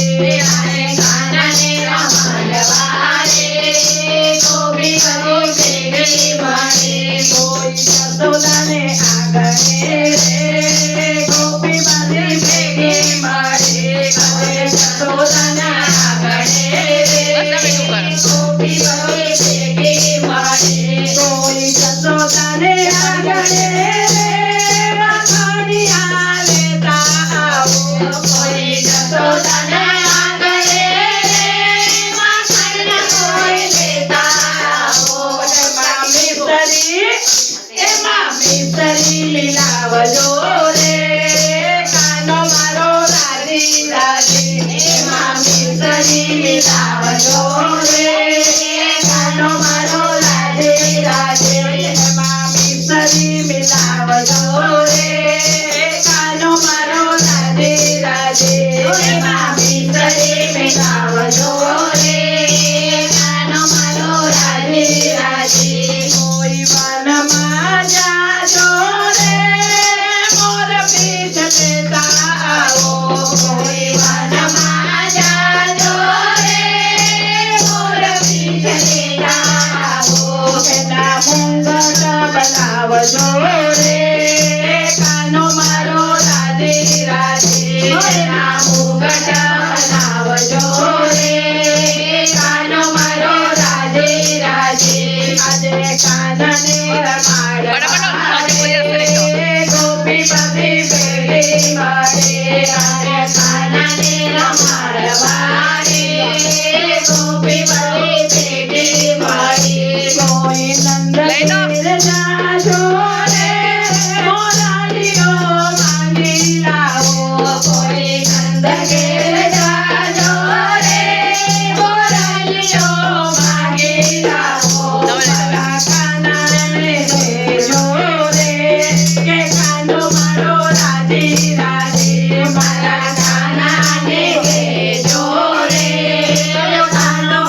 અરે કાનાને રમાડવા રે ગોપી બધી ભેગી મળે કોઈ જસોદાને આંગણે રે ગોપી બધી ભેગી મળે અરે જસોદાના આંગણે રે ગોપી બધી ભેગી મળે કોઈ જસોદાને આંગણે લીલાવજો રે કાનો મારો રાજી રાજી એમાં મિસરી લીલાવજો રે કાનો મારો રાજી રાજી એમાં મિસરી મિલાવજો રે કાનો મારો રાજી રાજી એમાં મિસરી મિલાવજો રે કાનો મારો રાજી રાજી કોઈ વનમાં જાજો બનાવજો રે કાનો મારો રાજી રાજી એના મુગટ બનાવજો રે કાનો મારો રાજી રાજી આજે કાનને રમાડવા રે ગોપી બધી ભેગી મળે આજે કાનને રમાડવા રે ગોપી બધી ભેગી મળે કોઈ નંદ જાજો રે મોરાલીઓ માંગી લાવો કોઈ નંદ ઘેર જાજો રે મોરાલીઓ માંગી લાવો મારા કાનાને દેજો રે કે કાનો મારો રાજી રાજી મારા કાનાને દેજો રે કાનો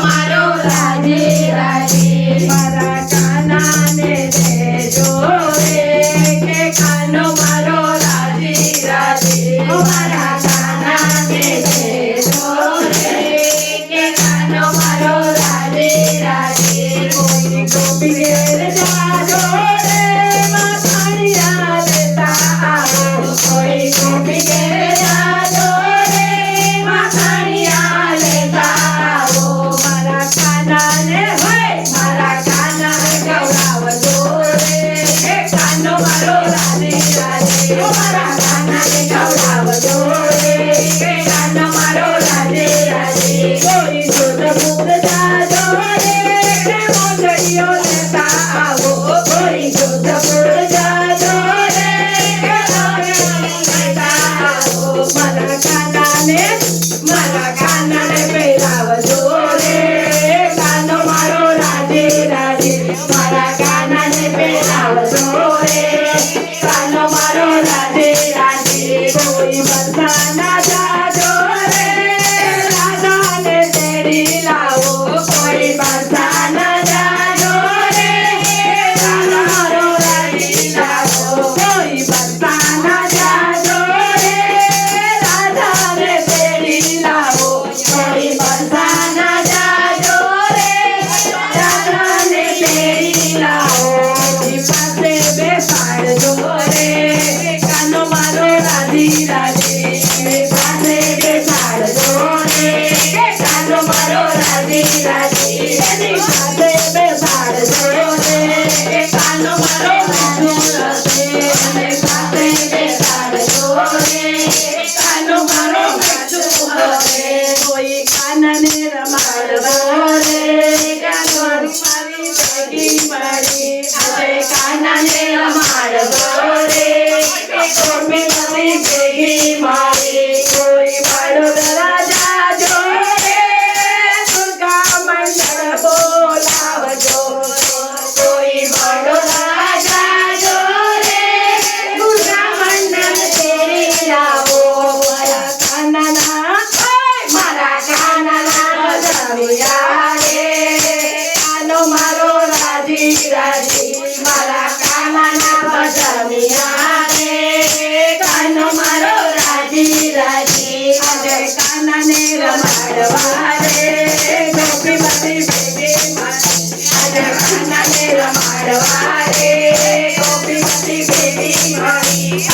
રમાડવા રે ગોપીપતિ બેટી મળી આજે કૃષ્ણને રમાડવા રે ગોપીપતિ બેટી મળી